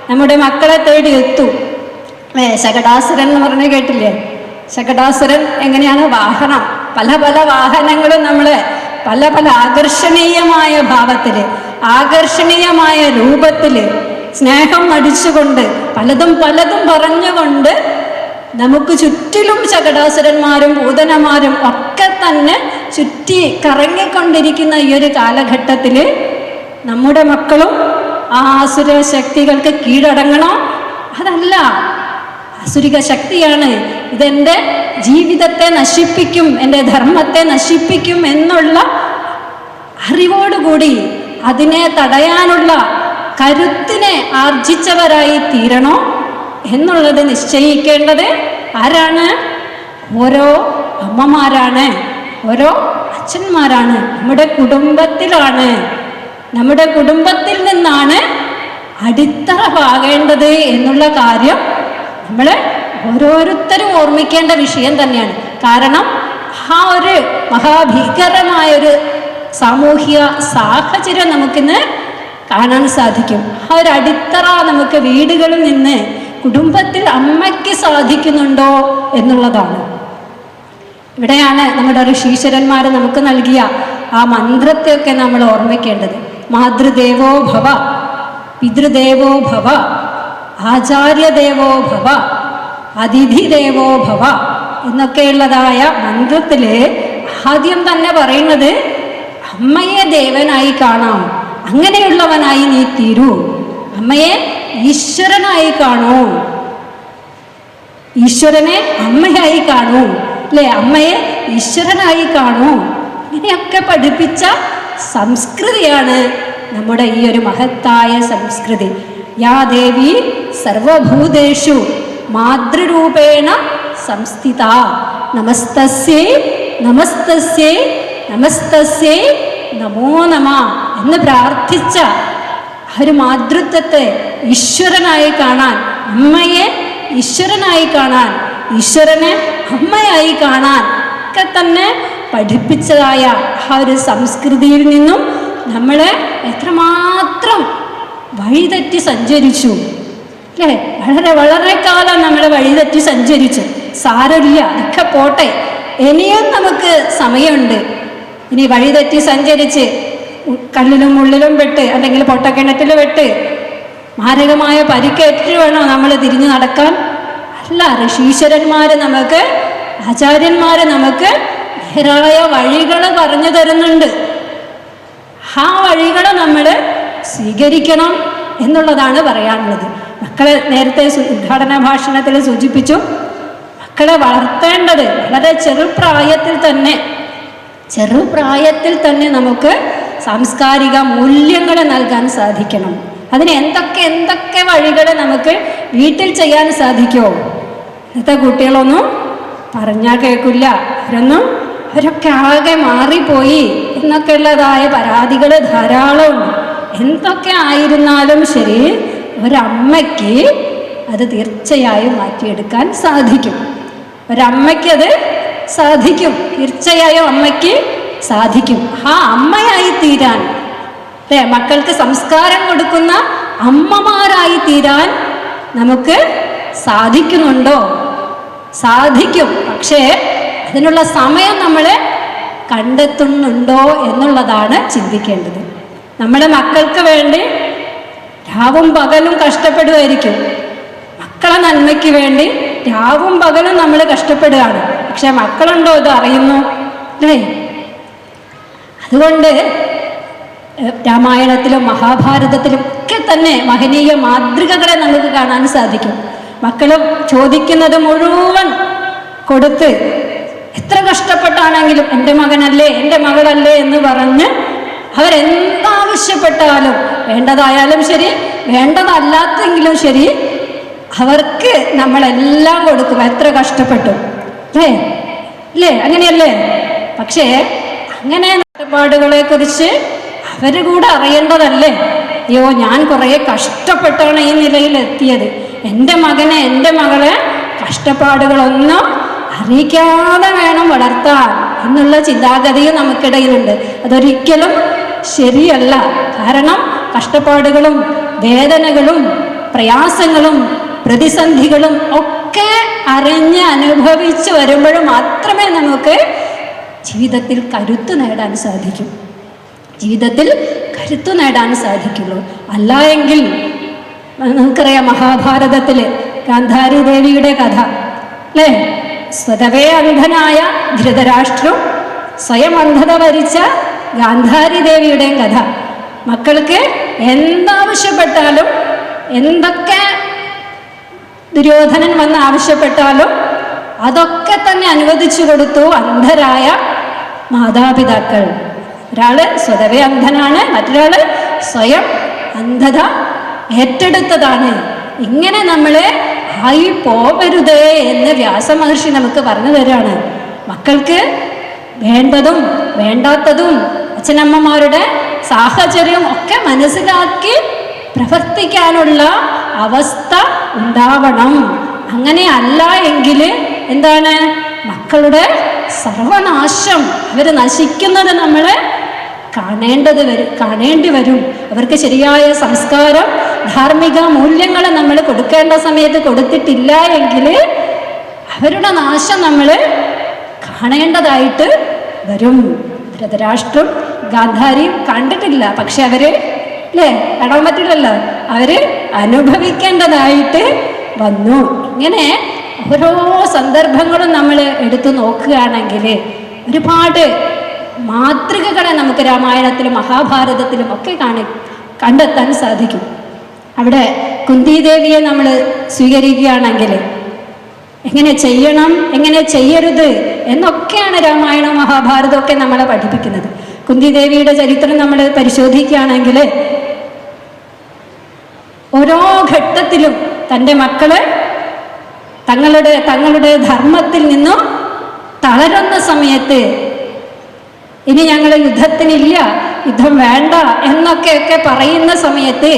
നമ്മുടെ മക്കളെ തേടി എത്തും. ശകടാസുരൻ എന്ന് പറഞ്ഞ് കേട്ടില്ലേ? ശകടാസുരൻ എങ്ങനെയാണ്? വാഹനം, പല പല വാഹനങ്ങളും നമ്മളെ പല പല ആകർഷണീയമായ ഭാവത്തില്, ആകർഷണീയമായ രൂപത്തില്, സ്നേഹം അടിച്ചുകൊണ്ട്, പലതും പലതും പറഞ്ഞുകൊണ്ട് നമുക്ക് ചുറ്റിലും ശകടാസുരന്മാരും ഭൂതനമാരും ഒക്കെ തന്നെ ചുറ്റി കറങ്ങിക്കൊണ്ടിരിക്കുന്ന ഈ ഒരു കാലഘട്ടത്തിൽ നമ്മുടെ മക്കളും ആ ആസുര ശക്തികൾക്ക് കീഴടങ്ങണോ? അതല്ല, ആസുരിക ശക്തിയാണ്. ഇതെൻ്റെ ജീവിതത്തെ നശിപ്പിക്കും, എൻ്റെ ധർമ്മത്തെ നശിപ്പിക്കും എന്നുള്ള അറിവോടുകൂടി അതിനെ തടയാനുള്ള കരുത്തിനെ ആർജിച്ചവരായി തീരണോ എന്നുള്ളത് നിശ്ചയിക്കേണ്ടത് ആരാണ്? ഓരോ അമ്മമാരാണ്, ഓരോ അച്ഛന്മാരാണ്, നമ്മുടെ കുടുംബത്തിലാണ്. നമ്മുടെ കുടുംബത്തിൽ നിന്നാണ് അടിത്തറ പാകേണ്ടത് എന്നുള്ള കാര്യം നമ്മൾ ഓരോരുത്തരും ഓർമ്മിക്കേണ്ട വിഷയം തന്നെയാണ്. കാരണം ആ ഒരു മഹാഭീകരമായൊരു സാമൂഹിക സാഹചര്യം നമുക്കിന്ന് കാണാൻ സാധിക്കും. ആ ഒരു അടിത്തറ നമുക്ക് വീടുകളിൽ നിന്ന്, കുടുംബത്തിൽ അമ്മയ്ക്ക് സാധിക്കുന്നുണ്ടോ എന്നുള്ളതാണ്. ഇവിടെയാണ് നമ്മുടെ ഋഷീശ്വരന്മാർ നമുക്ക് നൽകിയ ആ മന്ത്രത്തെയൊക്കെ നമ്മൾ ഓർമ്മിക്കേണ്ടത്. മാതൃദേവോ ഭവ, പിതൃദേവോ ഭവ, ആചാര്യദേവോ ഭവ, അതിഥിദേവോ ഭവ എന്നൊക്കെയുള്ളതായ മന്ത്രത്തിൽ ആദ്യം തന്നെ പറയുന്നത് അമ്മയെ ദേവനായി കാണാം, അങ്ങനെയുള്ളവനായി നീ തീരൂ, അമ്മയെ ഈശ്വരനായി കാണൂ, ഈശ്വരനെ അമ്മയായി കാണൂ, അല്ലേ, അമ്മയെ ഈശ്വരനായി കാണൂ. ഇങ്ങനെയൊക്കെ പഠിപ്പിച്ച സംസ്കൃതിയാണ് നമ്മുടെ ഈ ഒരു മഹത്തായ സംസ്കൃതി. യാ ദേവി സർവഭൂതേഷു മാതൃരൂപേണ സംസ്ഥിത നമസ്തസ്യൈ നമസ്തസ്യൈ നമസ്തസ്യൈ നമോ നമ എന്ന് പ്രാർത്ഥിച്ച ഒരു മാതൃത്വത്തെ ഈശ്വരനായി കാണാൻ, അമ്മയെ ഈശ്വരനായി കാണാൻ, ഈശ്വരനെ അമ്മയായി കാണാൻ ഒക്കെ തന്നെ പഠിപ്പിച്ചതായ ആ ഒരു സംസ്കൃതിയിൽ നിന്നും നമ്മളെ എത്രമാത്രം വഴിതെറ്റി സഞ്ചരിച്ചു, അല്ലേ? വളരെ വളരെ കാലം നമ്മൾ വഴിതെറ്റി സഞ്ചരിച്ചു. സാരമില്ല, ഒക്കെ പോട്ടെ, ഇനിയും നമുക്ക് സമയമുണ്ട്. ഇനി വഴിതെറ്റി സഞ്ചരിച്ച് കല്ലിലും മുള്ളിലും പെട്ട് അല്ലെങ്കിൽ പൊട്ടക്കിണറ്റിൽ പെട്ട് മാരകമായ പരിക്കേറ്റ് വേണോ നമ്മൾ തിരിഞ്ഞു നടക്കാൻ? അല്ല, ഋഷീശ്വരന്മാർ നമുക്ക്, ആചാര്യന്മാർ നമുക്ക് നേരായ വഴികൾ പറഞ്ഞു തരുന്നുണ്ട്. ആ വഴികൾ നമ്മൾ സ്വീകരിക്കണം എന്നുള്ളതാണ് പറയാനുള്ളത്. മക്കളെ നേരത്തെ ഉദ്ഘാടന ഭാഷണത്തിൽ സൂചിപ്പിച്ചു, മക്കളെ വളർത്തേണ്ടത് വളരെ ചെറുപ്രായത്തിൽ തന്നെ നമുക്ക് സാംസ്കാരിക മൂല്യങ്ങൾ നൽകാൻ സാധിക്കണം. അതിന് എന്തൊക്കെ വഴികൾ നമുക്ക് വീട്ടിൽ ചെയ്യാൻ സാധിക്കുമോ? ഇന്നത്തെ കുട്ടികളൊന്നും പറഞ്ഞാൽ കേൾക്കില്ല, അവരൊക്കെ ആകെ മാറിപ്പോയി എന്നൊക്കെയുള്ളതായ പരാതികൾ ധാരാളമുണ്ട്. എന്തൊക്കെ ആയിരുന്നാലും ശരി, ഒരമ്മയ്ക്ക് അത് തീർച്ചയായും മാറ്റിയെടുക്കാൻ സാധിക്കും. ഒരമ്മയ്ക്കത് സാധിക്കും, തീർച്ചയായും അമ്മയ്ക്ക് സാധിക്കും. ആ അമ്മയായി തീരാൻ, അല്ലേ, മക്കൾക്ക് സംസ്കാരം കൊടുക്കുന്ന അമ്മമാരായി തീരാൻ നമുക്ക് സാധിക്കുന്നുണ്ടോ? സാധിക്കും. പക്ഷേ അതിനുള്ള സമയം നമ്മൾ കണ്ടെത്തുന്നുണ്ടോ എന്നുള്ളതാണ് ചിന്തിക്കേണ്ടത്. നമ്മുടെ മക്കൾക്ക് വേണ്ടി രാവും പകലും കഷ്ടപ്പെടുമായിരിക്കും. മക്കളെ നന്മയ്ക്ക് വേണ്ടി രാവും പകലും നമ്മൾ കഷ്ടപ്പെടുകയാണ്. പക്ഷെ മക്കളുണ്ടോ ഇത് അറിയുന്നു, അല്ലേ? അതുകൊണ്ട് രാമായണത്തിലും മഹാഭാരതത്തിലും ഒക്കെ തന്നെ മഹനീയ മാതൃകകളെ നമുക്ക് കാണാൻ സാധിക്കും. മക്കളും ചോദിക്കുന്നത് മുഴുവൻ കൊടുത്ത്, എത്ര കഷ്ടപ്പെട്ടാണെങ്കിലും എൻ്റെ മകനല്ലേ, എൻ്റെ മകളല്ലേ എന്ന് പറഞ്ഞ് അവരെന്താവശ്യപ്പെട്ടാലും, വേണ്ടതായാലും ശരി വേണ്ടതല്ലാത്തെങ്കിലും ശരി, അവർക്ക് നമ്മളെല്ലാം കൊടുക്കും. എത്ര കഷ്ടപ്പെട്ടു, അല്ലേ? അങ്ങനെയല്ലേ? പക്ഷേ അങ്ങനെ കഷ്ടപ്പാടുകളെ കുറിച്ച് അവർ കൂടെ അറിയേണ്ടതല്ലേ? അയ്യോ, ഞാൻ കുറേ കഷ്ടപ്പെട്ടാണ് ഈ നിലയിൽ എത്തിയത്, എൻ്റെ മകനെ എൻ്റെ മകളെ കഷ്ടപ്പാടുകളൊന്നും അറിയിക്കാതെ വേണം വളർത്താൻ എന്നുള്ള ചിന്താഗതിയും നമുക്കിടയിലുണ്ട്. അതൊരിക്കലും ശരിയല്ല. കാരണം കഷ്ടപ്പാടുകളും വേദനകളും പ്രയാസങ്ങളും പ്രതിസന്ധികളും ഒക്കെ അറിഞ്ഞ് അനുഭവിച്ച് വരുമ്പോൾ മാത്രമേ നമുക്ക് ജീവിതത്തിൽ കരുത്ത് നേടാൻ സാധിക്കൂ. അല്ല എങ്കിൽ നമുക്കറിയാം, മഹാഭാരതത്തിൽ ഗാന്ധാരി ദേവിയുടെ കഥ, അല്ലേ? സ്വതവേ അന്ധനായ ധൃതരാഷ്ട്രം, സ്വയം അന്ധത വരിച്ച ഗാന്ധാരി ദേവിയുടെയും കഥ. മക്കൾക്ക് എന്താവശ്യപ്പെട്ടാലും, എന്തൊക്കെ ദുര്യോധനൻ വന്ന് ആവശ്യപ്പെട്ടാലും അതൊക്കെ തന്നെ അനുവദിച്ചു കൊടുത്തു അന്ധരായ മാതാപിതാക്കൾ. ഒരാള് സ്വതവേ അന്ധനാണ്, മറ്റൊരാള് സ്വയം അന്ധത ഏറ്റെടുത്തതാണ്. ഇങ്ങനെ നമ്മളെ ആയി പോവരുതേ എന്ന് വ്യാസമഹർഷി നമുക്ക് പറഞ്ഞു തരാണ്. മക്കൾക്ക് വേണ്ടതും വേണ്ടാത്തതും അച്ഛനമ്മമാരുടെ സാഹചര്യം ഒക്കെ മനസ്സിലാക്കി പ്രവർത്തിക്കാനുള്ള അവസ്ഥ ഉണ്ടാവണം. അങ്ങനെ അല്ല എങ്കിൽ എന്താണ്? മക്കളുടെ സർവനാശം, അവർ നശിക്കുന്നത് നമ്മൾ കാണേണ്ടി വരും. അവർക്ക് ശരിയായ സംസ്കാരം, ധാർമ്മിക മൂല്യങ്ങൾ നമ്മൾ കൊടുക്കേണ്ട സമയത്ത് കൊടുത്തിട്ടില്ല എങ്കിൽ അവരുടെ നാശം നമ്മൾ കാണേണ്ടതായിട്ട് വരും. ധൃതരാഷ്ട്രം ഗാന്ധാരിയും കണ്ടിട്ടില്ല, പക്ഷെ അവര് അല്ലേ, കാണാൻ പറ്റില്ലല്ലോ, അവര് അനുഭവിക്കേണ്ടതായിട്ട് വന്നു. ഇങ്ങനെ ഓരോ സന്ദർഭങ്ങളും നമ്മൾ എടുത്തു നോക്കുകയാണെങ്കിൽ ഒരുപാട് മാതൃകകളെ നമുക്ക് രാമായണത്തിലും മഹാഭാരതത്തിലും ഒക്കെ കണ്ടെത്താൻ സാധിക്കും. അവിടെ കുന്തിദേവിയെ നമ്മൾ സ്വീകരിക്കുകയാണെങ്കിൽ എങ്ങനെ ചെയ്യണം, എങ്ങനെ ചെയ്യരുത് എന്നൊക്കെയാണ് രാമായണം മഹാഭാരതമൊക്കെ നമ്മളെ പഠിപ്പിക്കുന്നത്. കുന്തിദേവിയുടെ ചരിത്രം നമ്മൾ പരിശോധിക്കുകയാണെങ്കിൽ ഓരോ ഘട്ടത്തിലും തൻ്റെ മക്കള് തങ്ങളുടെ ധർമ്മത്തിൽ നിന്നും തളരുന്ന സമയത്ത്, ഇനി ഞങ്ങൾ യുദ്ധത്തിനില്ല, യുദ്ധം വേണ്ട എന്നൊക്കെ പറയുന്ന സമയത്ത്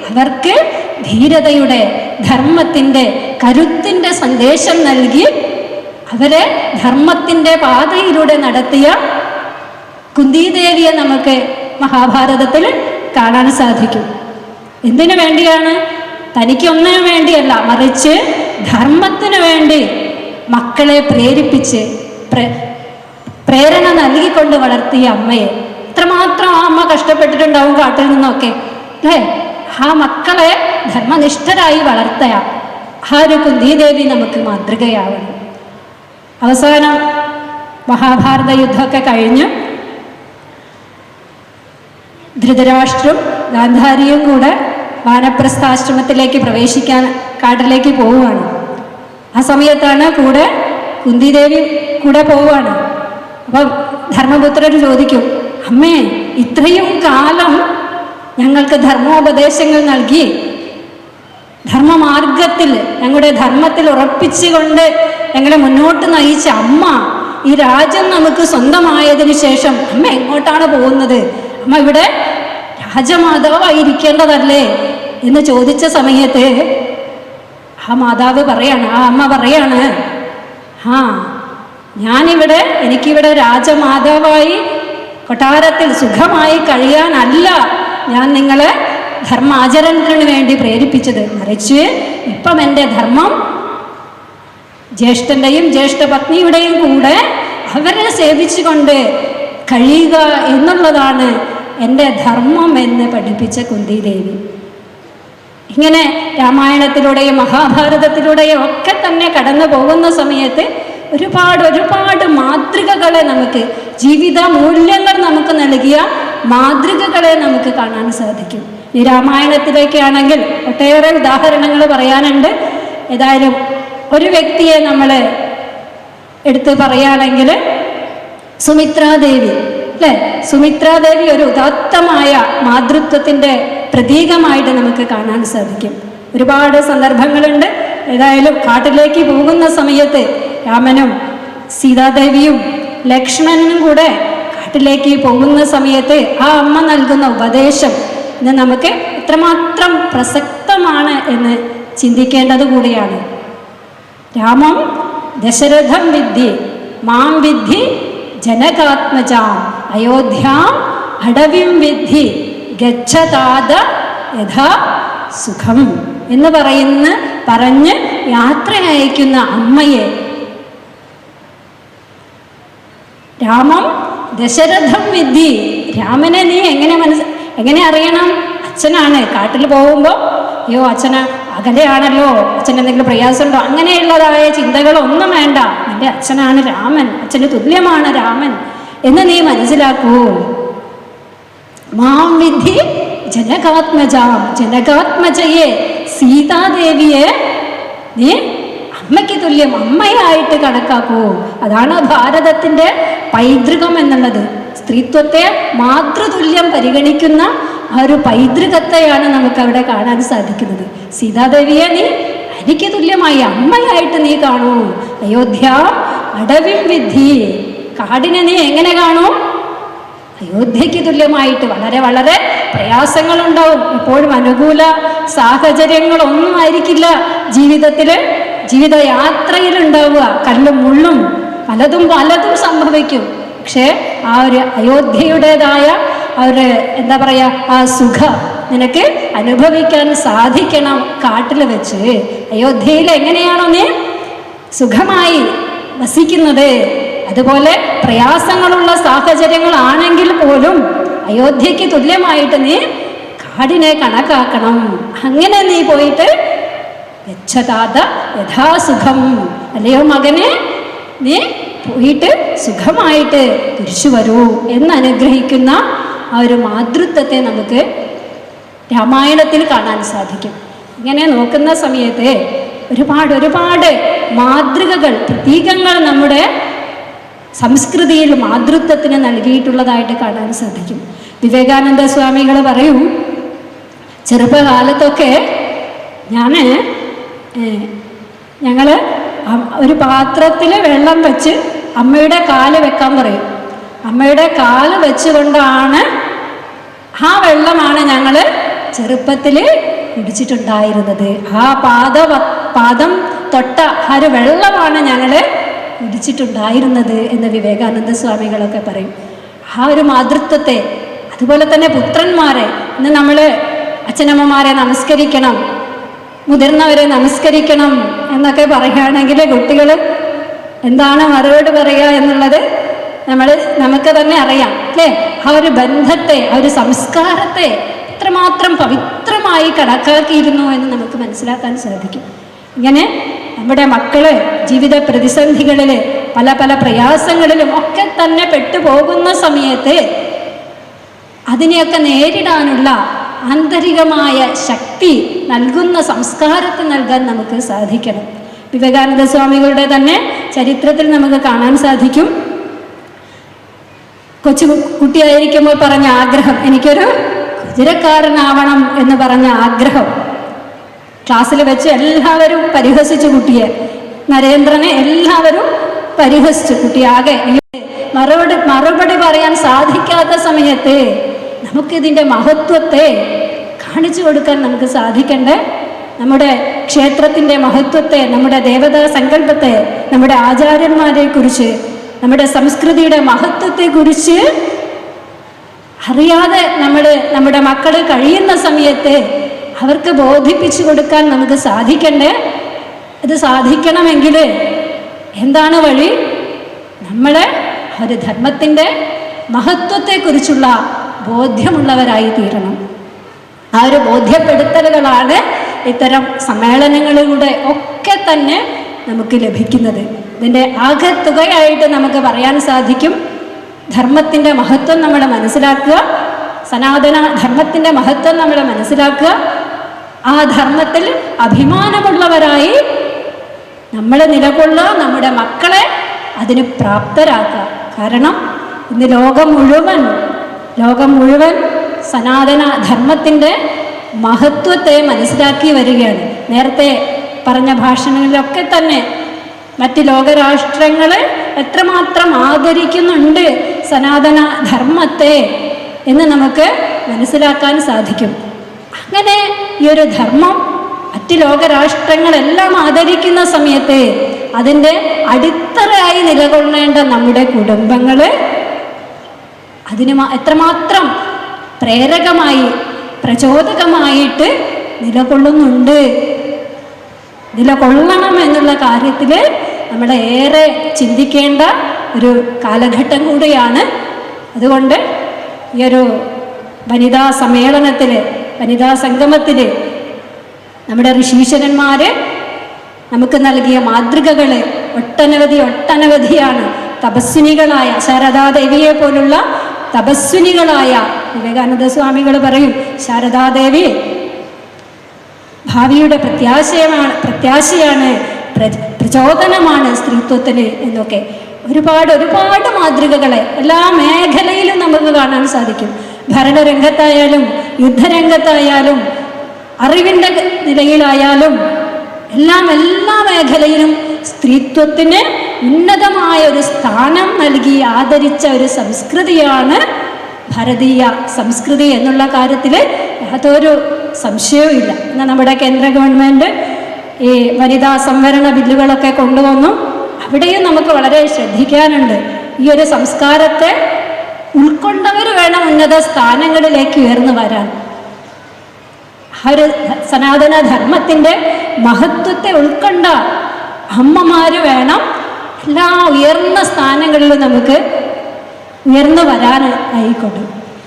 അവർക്ക് ധീരതയുടെ, ധർമ്മത്തിൻ്റെ, കരുത്തിൻ്റെ സന്ദേശം നൽകി അവരെ ധർമ്മത്തിൻ്റെ പാതയിലൂടെ നടത്തിയ കുന്തിദേവിയെ നമുക്ക് മഹാഭാരതത്തിൽ കാണാൻ സാധിക്കും. എന്തിനു വേണ്ടിയാണ്? തനിക്കൊന്നിനു വേണ്ടിയല്ല, മറിച്ച് ധർമ്മത്തിനു വേണ്ടി മക്കളെ പ്രേരിപ്പിച്ച് പ്രേരണ നൽകിക്കൊണ്ട് വളർത്തിയ അമ്മയെ. ഇത്രമാത്രം ആ അമ്മ കഷ്ടപ്പെട്ടിട്ടുണ്ടാവും കാട്ടിൽ നിന്നൊക്കെ അല്ലേ? ആ മക്കളെ ധർമ്മനിഷ്ഠരായി വളർത്തിയ ആ ഒരു കുന്തിദേവി നമുക്ക് മാതൃകയാവണം. അവസാനം മഹാഭാരത യുദ്ധമൊക്കെ കഴിഞ്ഞ് ധൃതരാഷ്ട്രം ഗാന്ധാരിയും കൂടെ വാനപ്രസ്ഥാശ്രമത്തിലേക്ക് പ്രവേശിക്കാൻ കാട്ടിലേക്ക് പോവുകയാണ്. ആ സമയത്താണ് കൂടെ കുന്തിദേവി കൂടെ പോവുകയാണ്. അപ്പം ധർമ്മപുത്രർ ചോദിക്കും, അമ്മേ, ഇത്രയും കാലം ഞങ്ങൾക്ക് ധർമ്മോപദേശങ്ങൾ നൽകി ധർമ്മമാർഗത്തിൽ, ഞങ്ങളുടെ ധർമ്മത്തിൽ ഉറപ്പിച്ചുകൊണ്ട് ഞങ്ങളെ മുന്നോട്ട് നയിച്ച അമ്മ, ഈ രാജ്യം നമുക്ക് സ്വന്തമായതിനു ശേഷം അമ്മ എങ്ങോട്ടാണ് പോകുന്നത്? അമ്മ ഇവിടെ രാജമാതാവായിരിക്കേണ്ടതല്ലേ എന്ന് ചോദിച്ച സമയത്ത് ആ മാതാവ് പറയാണ്, ആ അമ്മ പറയാണ്, എനിക്കിവിടെ രാജമാതാവായി കൊട്ടാരത്തിൽ സുഖമായി കഴിയാനല്ല ഞാൻ നിങ്ങളെ ധർമാചരണത്തിന് വേണ്ടി പ്രേരിപ്പിച്ചത്, മറിച്ച് ഇപ്പം എൻ്റെ ധർമ്മം ജ്യേഷ്ഠൻ്റെയും ജ്യേഷ്ഠപത്നിയുടെയും കൂടെ അവരെ സേവിച്ചുകൊണ്ട് കഴിയുക എന്നുള്ളതാണ് എൻ്റെ ധർമ്മം എന്ന് പഠിപ്പിച്ച കുന്തിദേവി. ഇങ്ങനെ രാമായണത്തിലൂടെയും മഹാഭാരതത്തിലൂടെയും ഒക്കെ തന്നെ കടന്നു പോകുന്ന സമയത്ത് ഒരുപാട് മാതൃകകളെ നമുക്ക്, ജീവിത മൂല്യങ്ങൾ നമുക്ക് നൽകിയ മാതൃകകളെ നമുക്ക് കാണാൻ സാധിക്കും. ഈ രാമായണത്തിലേക്കാണെങ്കിൽ ഒട്ടേറെ ഉദാഹരണങ്ങൾ പറയാനുണ്ട്. ഏതായാലും ഒരു വ്യക്തിയെ നമ്മൾ എടുത്ത് പറയുകയാണെങ്കിൽ സുമിത്രാദേവി അല്ലേ? സുമിത്രാദേവി ഒരു ഉദാത്തമായ മാതൃത്വത്തിൻ്റെ പ്രതീകമായിട്ട് നമുക്ക് കാണാൻ സാധിക്കും. ഒരുപാട് സന്ദർഭങ്ങളുണ്ട്. ഏതായാലും കാട്ടിലേക്ക് പോകുന്ന സമയത്ത് രാമനും സീതാദേവിയും ലക്ഷ്മണനും കൂടെ കാട്ടിലേക്ക് പോകുന്ന സമയത്ത് ആ അമ്മ നൽകുന്ന ഉപദേശം ഇന്ന് നമുക്ക് എത്രമാത്രം പ്രസക്തമാണ് എന്ന് ചിന്തിക്കേണ്ടത് കൂടിയാണ്. രാമം ദശരഥം വിദ്ധി മാം വിദ്ധി ജനകാത്മജാം അയോധ്യാം അടവിം വിദ്ധി ഗച്ഛതാദ യഥാ സുഖം എന്ന് പറഞ്ഞ് യാത്ര അയക്കുന്ന അമ്മയെ രാമം ദശരഥം വിദ്ധി. രാമനെ നീ എങ്ങനെ അറിയണം? അച്ഛനാണ് കാട്ടിൽ പോകുമ്പോൾ, അച്ഛന് അകലെയാണല്ലോ, അച്ഛൻ എന്തെങ്കിലും പ്രയാസമുണ്ടോ, അങ്ങനെയുള്ളതായ ചിന്തകളൊന്നും വേണ്ട. നിന്റെ അച്ഛനാണ് രാമൻ, അച്ഛന് തുല്യമാണ് രാമൻ എന്ന് നീ മനസ്സിലാക്കൂ. മാം വിധി ജനകാത്മജാം, ജനകാത്മജയെ സീതാദേവിയെ നീ അമ്മയ്ക്ക് തുല്യം, അമ്മയായിട്ട് കണക്കാക്കൂ. അതാണ് ഭാരതത്തിൻ്റെ പൈതൃകം എന്നുള്ളത്. സ്ത്രീത്വത്തെ മാതൃതുല്യം പരിഗണിക്കുന്ന ആ ഒരു പൈതൃകത്തെയാണ് നമുക്ക് അവിടെ കാണാൻ സാധിക്കുന്നത്. സീതാദേവിയെ നീ എനിക്ക് തുല്യമായി അമ്മയായിട്ട് നീ കാണൂ. അയോധ്യ അടവിം വിധി, കാടിനെ നീ എങ്ങനെ കാണൂ? അയോധ്യയ്ക്ക് തുല്യമായിട്ട്. വളരെ വളരെ പ്രയാസങ്ങളുണ്ടാവും, എപ്പോഴും അനുകൂല സാഹചര്യങ്ങളൊന്നും ആയിരിക്കില്ല ജീവിതത്തിൽ, ജീവിതയാത്രയിലുണ്ടാവുക. കല്ലും മുള്ളും പലതും പലതും സംഭവിക്കും. പക്ഷേ ആ ഒരു അയോധ്യയുടേതായ ആ ഒരു എന്താ പറയുക, ആ സുഖം നിനക്ക് അനുഭവിക്കാൻ സാധിക്കണം കാട്ടിൽ വെച്ച്. അയോധ്യയിൽ എങ്ങനെയാണോ നീ സുഖമായി വസിക്കുന്നത്, അതുപോലെ പ്രയാസങ്ങളുള്ള സാഹചര്യങ്ങളാണെങ്കിൽ പോലും അയോധ്യയ്ക്ക് തുല്യമായിട്ട് നീ കാടിനെ കണക്കാക്കണം. അങ്ങനെ നീ പോയിട്ട് യച്ഛതാത യഥാസുഖം, അല്ലയോ മകനെ നീ പോയിട്ട് സുഖമായിട്ട് തിരിച്ചു വരൂ എന്ന് അനുഗ്രഹിക്കുന്ന ആ ഒരു മാതൃത്വത്തെ നമുക്ക് രാമായണത്തിൽ കാണാൻ സാധിക്കും. ഇങ്ങനെ നോക്കുന്ന സമയത്ത് ഒരുപാട് ഒരുപാട് മാതൃകകൾ, പ്രതീകങ്ങൾ നമ്മുടെ സംസ്കൃതിയിൽ മാതൃത്വത്തിന് നൽകിയിട്ടുള്ളതായിട്ട് കാണാൻ സാധിക്കും. വിവേകാനന്ദ സ്വാമികൾ പറയും, ചെറുപ്പകാലത്തൊക്കെ ഞങ്ങൾ ഒരു പാത്രത്തിൽ വെള്ളം വെച്ച് അമ്മയുടെ കാല് വെക്കാൻ പറയും. അമ്മയുടെ കാല് വെച്ചുകൊണ്ടാണ് ആ വെള്ളമാണ് ഞങ്ങൾ ചെറുപ്പത്തിൽ കുടിച്ചിട്ടുണ്ടായിരുന്നത്. ആ പാദം തൊട്ട ആ ഒരു വെള്ളമാണ് ഞങ്ങൾ കുടിച്ചിട്ടുണ്ടായിരുന്നത് എന്ന് വിവേകാനന്ദ സ്വാമികളൊക്കെ പറയും. ആ ഒരു മാതൃത്വത്തെ, അതുപോലെ തന്നെ പുത്രന്മാരെ, ഇന്ന് നമ്മൾ അച്ഛനമ്മമാരെ നമസ്കരിക്കണം, മുതിർന്നവരെ നമസ്കരിക്കണം എന്നൊക്കെ പറയുകയാണെങ്കിൽ കുട്ടികൾ എന്താണ് മറുപടി പറയുക എന്നുള്ളത് നമുക്ക് തന്നെ അറിയാം, അല്ലേ? ആ ഒരു ബന്ധത്തെ, ആ ഒരു സംസ്കാരത്തെ എത്രമാത്രം പവിത്രമായി കണക്കാക്കിയിരുന്നു എന്ന് നമുക്ക് മനസ്സിലാക്കാൻ സാധിക്കും. ഇങ്ങനെ നമ്മുടെ മക്കള് ജീവിത പ്രതിസന്ധികളിൽ പല പല പ്രയാസങ്ങളിലും ഒക്കെ തന്നെ പെട്ടുപോകുന്ന സമയത്ത് അതിനെയൊക്കെ നേരിടാനുള്ള ആന്തരികമായ ശക്തി നൽകുന്ന സംസ്കാരത്തെ നൽകാൻ നമുക്ക് സാധിക്കണം. വിവേകാനന്ദ സ്വാമികളുടെ തന്നെ ചരിത്രത്തിൽ നമുക്ക് കാണാൻ സാധിക്കും. കുട്ടിയായിരിക്കുമ്പോൾ പറഞ്ഞ ആഗ്രഹം, എനിക്കൊരു കുതിരക്കാരനാവണം എന്ന് പറഞ്ഞ ആഗ്രഹം ക്ലാസ്സിൽ വെച്ച് എല്ലാവരും പരിഹസിച്ചു. കുട്ടിയെ, നരേന്ദ്രനെ എല്ലാവരും പരിഹസിച്ചു. കുട്ടിയാകെ മറുപടി പറയാൻ സാധിക്കാത്ത സമയത്ത് നമുക്കിതിൻ്റെ മഹത്വത്തെ കാണിച്ചു കൊടുക്കാൻ നമുക്ക് സാധിക്കണ്ടേ? നമ്മുടെ ക്ഷേത്രത്തിൻ്റെ മഹത്വത്തെ, നമ്മുടെ ദേവതാ സങ്കല്പത്തെ, നമ്മുടെ ആചാര്യന്മാരെ കുറിച്ച്, നമ്മുടെ സംസ്കൃതിയുടെ മഹത്വത്തെക്കുറിച്ച് അറിയാതെ നമ്മുടെ മക്കൾ കഴിയുന്ന സമയത്ത് അവർക്ക് ബോധിപ്പിച്ചു കൊടുക്കാൻ നമുക്ക് സാധിക്കണ്ടേ? അത് സാധിക്കണമെങ്കിൽ എന്താണ് വഴി? നമ്മളെ ഒരു ധർമ്മത്തിൻ്റെ മഹത്വത്തെക്കുറിച്ചുള്ള ബോധ്യമുള്ളവരായി തീരണം. ആ ഒരു ബോധ്യപ്പെടുത്തലുകളാണ് ഇത്തരം സമ്മേളനങ്ങളിലൂടെ ഒക്കെ തന്നെ നമുക്ക് ലഭിക്കുന്നത്. ഇതിൻ്റെ ആകെത്തുകയായിട്ട് നമുക്ക് പറയാൻ സാധിക്കും, ധർമ്മത്തിൻ്റെ മഹത്വം നമ്മൾ മനസ്സിലാക്കുക, സനാതന ധർമ്മത്തിൻ്റെ മഹത്വം നമ്മൾ മനസ്സിലാക്കുക, ആ ധർമ്മത്തിൽ അഭിമാനമുള്ളവരായി നമ്മൾ നിലകൊള്ളുക, നമ്മുടെ മക്കളെ അതിന് പ്രാപ്തരാക്കുക. കാരണം ഇന്ന് ലോകം മുഴുവൻ സനാതന ധർമ്മത്തിൻ്റെ മഹത്വത്തെ മനസ്സിലാക്കി വരികയാണ്. നേരത്തെ പറഞ്ഞ ഭാഷണങ്ങളിലൊക്കെ തന്നെ മറ്റ് ലോകരാഷ്ട്രങ്ങൾ എത്രമാത്രം ആദരിക്കുന്നുണ്ട് സനാതന ധർമ്മത്തെ എന്ന് നമുക്ക് മനസ്സിലാക്കാൻ സാധിക്കും. അങ്ങനെ ഈ ഒരു ധർമ്മം മറ്റ് ലോകരാഷ്ട്രങ്ങളെല്ലാം ആദരിക്കുന്ന സമയത്ത് അതിൻ്റെ അടിത്തറയായി നിലകൊള്ളേണ്ട നമ്മുടെ കുടുംബങ്ങൾ അതിന് എത്രമാത്രം പ്രേരകമായി, പ്രചോദകമായിട്ട് നിലകൊള്ളണം എന്നുള്ള കാര്യത്തിൽ നമ്മളേറെ ചിന്തിക്കേണ്ട ഒരു കാലഘട്ടം കൂടിയാണ്. അതുകൊണ്ട് ഈ ഒരു വനിതാ സമ്മേളനത്തിൽ, വനിതാ സംഗമത്തിൽ നമ്മുടെ ഋഷീശ്വരന്മാര് നമുക്ക് നൽകിയ മാതൃകകൾ ഒട്ടനവധിയാണ്. തപസ്വിനികളായ ശാരദാദേവിയെ പോലുള്ള തപസ്വിനികളായ വിവേകാനന്ദ സ്വാമികൾ പറയും, ശാരദാദേവി ഭാവിയുടെ പ്രത്യാശയാണ്, പ്രചോദനമാണ് സ്ത്രീത്വത്തിന് എന്നൊക്കെ ഒരുപാട് മാതൃകകളെ എല്ലാ മേഖലയിലും നമുക്ക് കാണാൻ സാധിക്കും. ഭരണരംഗത്തായാലും യുദ്ധരംഗത്തായാലും അറിവിൻ്റെ നിലയിലായാലും എല്ലാ മേഖലയിലും സ്ത്രീത്വത്തിന് ഉന്നതമായ ഒരു സ്ഥാനം നൽകി ആദരിച്ച ഒരു സംസ്കൃതിയാണ് ഭാരതീയ സംസ്കൃതി എന്നുള്ള കാര്യത്തിൽ യാതൊരു സംശയവും ഇല്ല. എന്നാൽ നമ്മുടെ കേന്ദ്ര ഗവൺമെൻറ് ഈ വനിതാ സംവരണ ബില്ലുകളൊക്കെ കൊണ്ടുവന്നു. അവിടെയും നമുക്ക് വളരെ ശ്രദ്ധിക്കാനുണ്ട്. ഈ ഒരു സംസ്കാരത്തെ ഉൾക്കൊണ്ടവർ വേണം ഉന്നത സ്ഥാനങ്ങളിലേക്ക് ഉയർന്നു വരാൻ. ആ ഒരു സനാതനധർമ്മത്തിൻ്റെ മഹത്വത്തെ ഉൾക്കൊണ്ട അമ്മമാര് വേണം എല്ലാ ഉയർന്ന സ്ഥാനങ്ങളിലും നമുക്ക് ഉയർന്നു വരാൻ ആയിക്കോട്ടെ.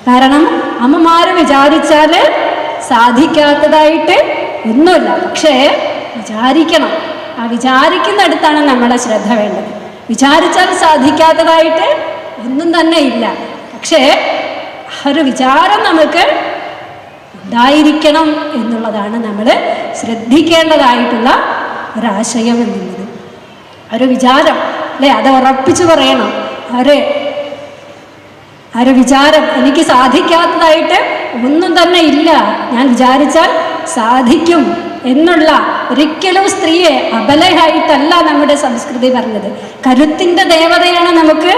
കാരണം അമ്മമാര് വിചാരിച്ചാൽ സാധിക്കാത്തതായിട്ട് ഒന്നുമില്ല. പക്ഷേ വിചാരിക്കണം. ആ വിചാരിക്കുന്നിടത്താണ് നമ്മളെ ശ്രദ്ധ വേണ്ടത്. വിചാരിച്ചാൽ സാധിക്കാത്തതായിട്ട് ഒന്നും തന്നെ ഇല്ല. പക്ഷേ ആ ഒരു വിചാരം നമുക്ക് ഉണ്ടായിരിക്കണം എന്നുള്ളതാണ് നമ്മൾ ശ്രദ്ധിക്കേണ്ടതായിട്ടുള്ള ഒരാശയം എന്നുള്ളത്. ഒരു വിചാരം അല്ലേ, അത് ഉറപ്പിച്ചു പറയണം. ഒരു വിചാരം എനിക്ക് സാധിക്കാത്തതായിട്ട് ഒന്നും തന്നെ ഇല്ല, ഞാൻ വിചാരിച്ചാൽ സാധിക്കും എന്നുള്ള, ഒരിക്കലും സ്ത്രീയെ അബലയായിട്ടല്ല നമ്മുടെ സംസ്കൃതി പറഞ്ഞത്. കരുത്തിൻ്റെ ദേവതയാണ് നമുക്ക്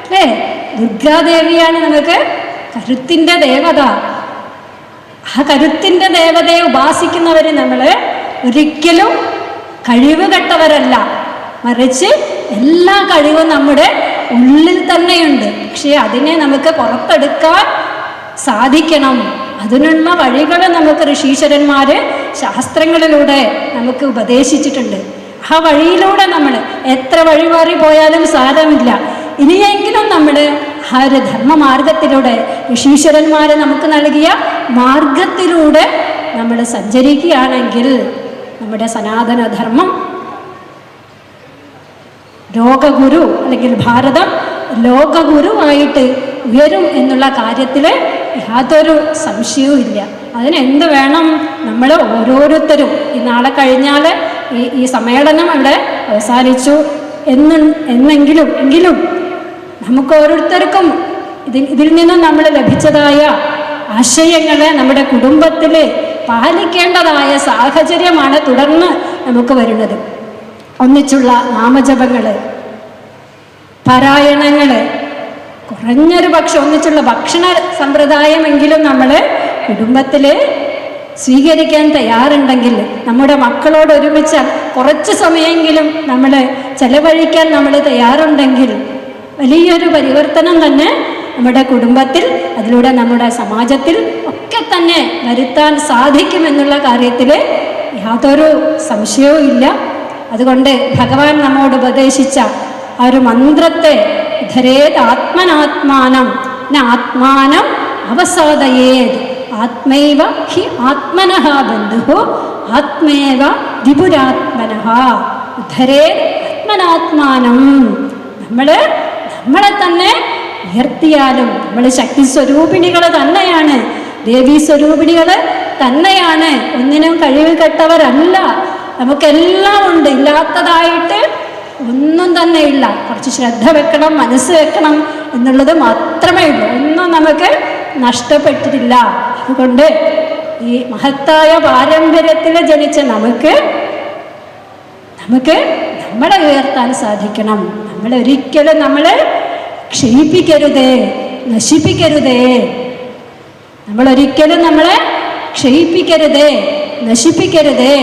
അല്ലേ, ദുർഗാദേവിയാണ് നമുക്ക് കരുത്തിൻ്റെ ദേവത. ആ കരുത്തിൻ്റെ ദേവതയെ ഉപാസിക്കുന്നവർ നമ്മൾ ഒരിക്കലും കഴിവ് കെട്ടവരല്ല, മറിച്ച് എല്ലാ കഴിവും നമ്മുടെ ഉള്ളിൽ തന്നെയുണ്ട്. പക്ഷേ അതിനെ നമുക്ക് പുറത്തെടുക്കാൻ സാധിക്കണം. അതിനുള്ള വഴികൾ നമുക്ക് ഋഷീശ്വരന്മാർ ശാസ്ത്രങ്ങളിലൂടെ നമുക്ക് ഉപദേശിച്ചിട്ടുണ്ട്. ആ വഴിയിലൂടെ നമ്മൾ എത്ര വഴിമാറി പോയാലും സാരമില്ല, ഇനിയെങ്കിലും നമ്മൾ ആ ഒരു ധർമ്മമാർഗത്തിലൂടെ ഋഷീശ്വരന്മാർ നമുക്ക് നൽകിയ മാർഗത്തിലൂടെ നമ്മൾ സഞ്ചരിക്കുകയാണെങ്കിൽ നമ്മുടെ സനാതനധർമ്മം ലോകഗുരു അല്ലെങ്കിൽ ഭാരതം ലോകഗുരുവായിട്ട് ഉയരും എന്നുള്ള കാര്യത്തിൽ യാതൊരു സംശയവും ഇല്ല. അതിനെന്ത് വേണം? നമ്മൾ ഓരോരുത്തരും ഈ നാളെ കഴിഞ്ഞാൽ ഈ സമ്മേളനം ഇവിടെ അവസാനിച്ചു എങ്കിലും നമുക്ക് ഓരോരുത്തർക്കും ഇതിൽ നിന്നും നമ്മൾ ലഭിച്ചതായ ആശയങ്ങളെ നമ്മുടെ കുടുംബത്തിൽ പാലിക്കേണ്ടതായ സാഹചര്യമാണ് തുടർന്ന് നമുക്ക് വരുന്നത്. ഒന്നിച്ചുള്ള നാമജപങ്ങൾ, പാരായണങ്ങൾ, കുറഞ്ഞൊരു പക്ഷെ ഒന്നിച്ചുള്ള ഭക്ഷണ സമ്പ്രദായമെങ്കിലും നമ്മൾ കുടുംബത്തിൽ സ്വീകരിക്കാൻ തയ്യാറുണ്ടെങ്കിൽ, നമ്മുടെ മക്കളോട് ഒരുമിച്ച് കുറച്ച് സമയമെങ്കിലും നമ്മൾ ചെലവഴിക്കാൻ നമ്മൾ തയ്യാറുണ്ടെങ്കിൽ വലിയൊരു പരിവർത്തനം തന്നെ നമ്മുടെ കുടുംബത്തിൽ, അതിലൂടെ നമ്മുടെ സമാജത്തിൽ ഒക്കെ തന്നെ വരുത്താൻ സാധിക്കുമെന്നുള്ള കാര്യത്തിൽ യാതൊരു സംശയവും ഇല്ല. അതുകൊണ്ട് ഭഗവാൻ നമ്മോട് ഉപദേശിച്ച ആ ഒരു മന്ത്രത്തെ ധരേത് ആത്മനാത്മാനം ആത്മാനം അവസാദയേത് ആത്മൈവ ഹി ആത്മനഃ ബന്ധുഃ ആത്മേവ ത്രിപുരാത്മനഃ ധരേത് ആത്മനാത്മാനം. നമ്മളെ തന്നെ ഉയർത്തിയാലും നമ്മൾ ശക്തി സ്വരൂപിണികൾ തന്നെയാണ്, ദേവീ സ്വരൂപിണികൾ തന്നെയാണ്, ഒന്നിനും കഴിവ് കെട്ടവരല്ല. നമുക്കെല്ലാം ഉണ്ട്, ഇല്ലാത്തതായിട്ട് ഒന്നും തന്നെ ഇല്ല. കുറച്ച് ശ്രദ്ധ വെക്കണം, മനസ്സ് വെക്കണം എന്നുള്ളത് മാത്രമേ ഉള്ളൂ. ഒന്നും നമുക്ക് നഷ്ടപ്പെട്ടിട്ടില്ല. അതുകൊണ്ട് ഈ മഹത്തായ പാരമ്പര്യത്തിൽ ജനിച്ച നമുക്ക് നമ്മളെ ഉയർത്താൻ സാധിക്കണം. നമ്മളൊരിക്കലും ക്ഷയിപ്പിക്കരുതേ, നശിപ്പിക്കരുതേ. നമ്മളൊരിക്കലും നമ്മളെ ക്ഷയിപ്പിക്കരുതേ, നശിപ്പിക്കരുതേ.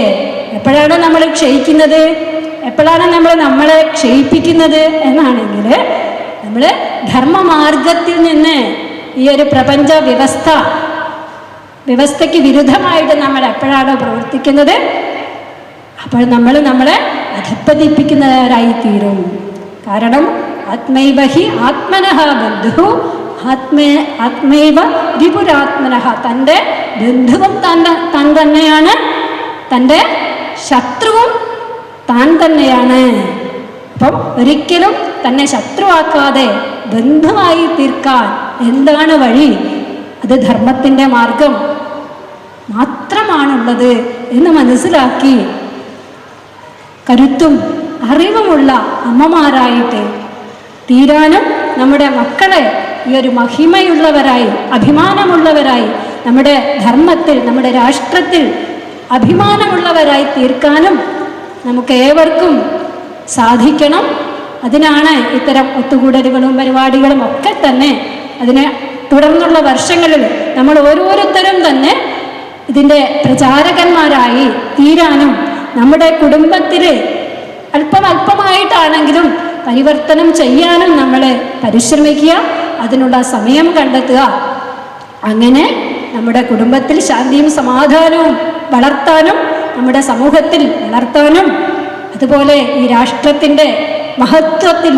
എപ്പോഴാണ് നമ്മൾ ക്ഷയിക്കുന്നത്, എപ്പോഴാണ് നമ്മളെ ക്ഷയിപ്പിക്കുന്നത് എന്നാണെങ്കിൽ, നമ്മൾ ധർമ്മമാർഗത്തിൽ നിന്ന് ഈ ഒരു പ്രപഞ്ച വ്യവസ്ഥയ്ക്ക് വിരുദ്ധമായിട്ട് നമ്മൾ എപ്പോഴാണോ പ്രവർത്തിക്കുന്നത്, അപ്പോൾ നമ്മളെ അധപ്പതിപ്പിക്കുന്നവരായി തീരും. കാരണം ആത്മൈവ ഹി ആത്മനഃ ബന്ധുഃ ആത്മൈവ ത്രിപുരാത്മനഃ. തൻ്റെ ബന്ധുവും താൻ തന്നെയാണ്, തൻ്റെ ശത്രുവും താൻ തന്നെയാണ്. അപ്പം ഒരിക്കലും തന്നെ ശത്രുവാക്കാതെ ബന്ധുവായി തീർക്കാൻ എന്താണ് വഴി? അത് ധർമ്മത്തിൻ്റെ മാർഗം മാത്രമാണുള്ളത് എന്ന് മനസ്സിലാക്കി കരുത്തും അറിവുമുള്ള അമ്മമാരായിട്ട് തീരാനും നമ്മുടെ മക്കളെ ഈ ഒരു മഹിമയുള്ളവരായി, അഭിമാനമുള്ളവരായി, നമ്മുടെ ധർമ്മത്തിൽ, നമ്മുടെ രാഷ്ട്രത്തിൽ അഭിമാനമുള്ളവരായി തീർക്കാനും നമുക്ക് ഏവർക്കും സാധിക്കണം. അതിനാണ് ഇത്തരം ഒത്തുകൂടലുകളും പരിപാടികളും ഒക്കെ തന്നെ. അതിനെ തുടർന്നുള്ള വർഷങ്ങളിൽ നമ്മൾ ഓരോരുത്തരും തന്നെ ഇതിൻ്റെ പ്രചാരകന്മാരായി തീരാനും നമ്മുടെ കുടുംബത്തിൽ അല്പമായിട്ടാണെങ്കിലും പരിവർത്തനം ചെയ്യാനും നമ്മൾ പരിശ്രമിക്കുക, അതിനുള്ള സമയം കണ്ടെത്തുക. അങ്ങനെ നമ്മുടെ കുടുംബത്തിൽ ശാന്തിയും സമാധാനവും വളർത്താനും നമ്മുടെ സമൂഹത്തിൽ വളർത്താനും അതുപോലെ ഈ രാഷ്ട്രത്തിൻ്റെ മഹത്വത്തിൽ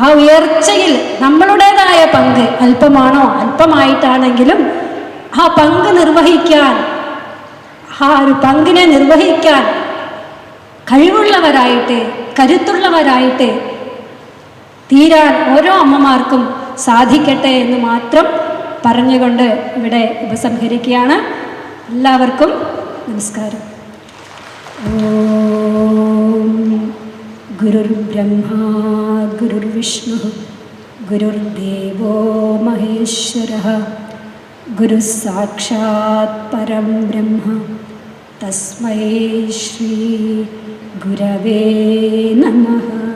ആ ഉയർച്ചയിൽ നമ്മളുടേതായ പങ്ക് അല്പമാണോ അല്പമായിട്ടാണെങ്കിലും ആ പങ്ക് നിർവഹിക്കാൻ, ആ ഒരു പങ്കിനെ നിർവഹിക്കാൻ കഴിവുള്ളവരായിട്ട്, കരുത്തുള്ളവരായിട്ട് തീരാൻ ഓരോ അമ്മമാർക്കും സാധിക്കട്ടെ എന്ന് മാത്രം പറഞ്ഞുകൊണ്ട് ഇവിടെ ഉപസംഹരിക്കുകയാണ്. എല്ലാവർക്കും നമസ്കാരം. ഓം ഗുരുർബ്രഹ്മാ ഗുരുർവിഷ്ണു ഗുരുർദേവോ മഹേശ്വരഃ ഗുരുസാക്ഷാത് പരം ബ്രഹ്മ തസ്മൈ ശ്രീ ഗുരവേ നമഃ.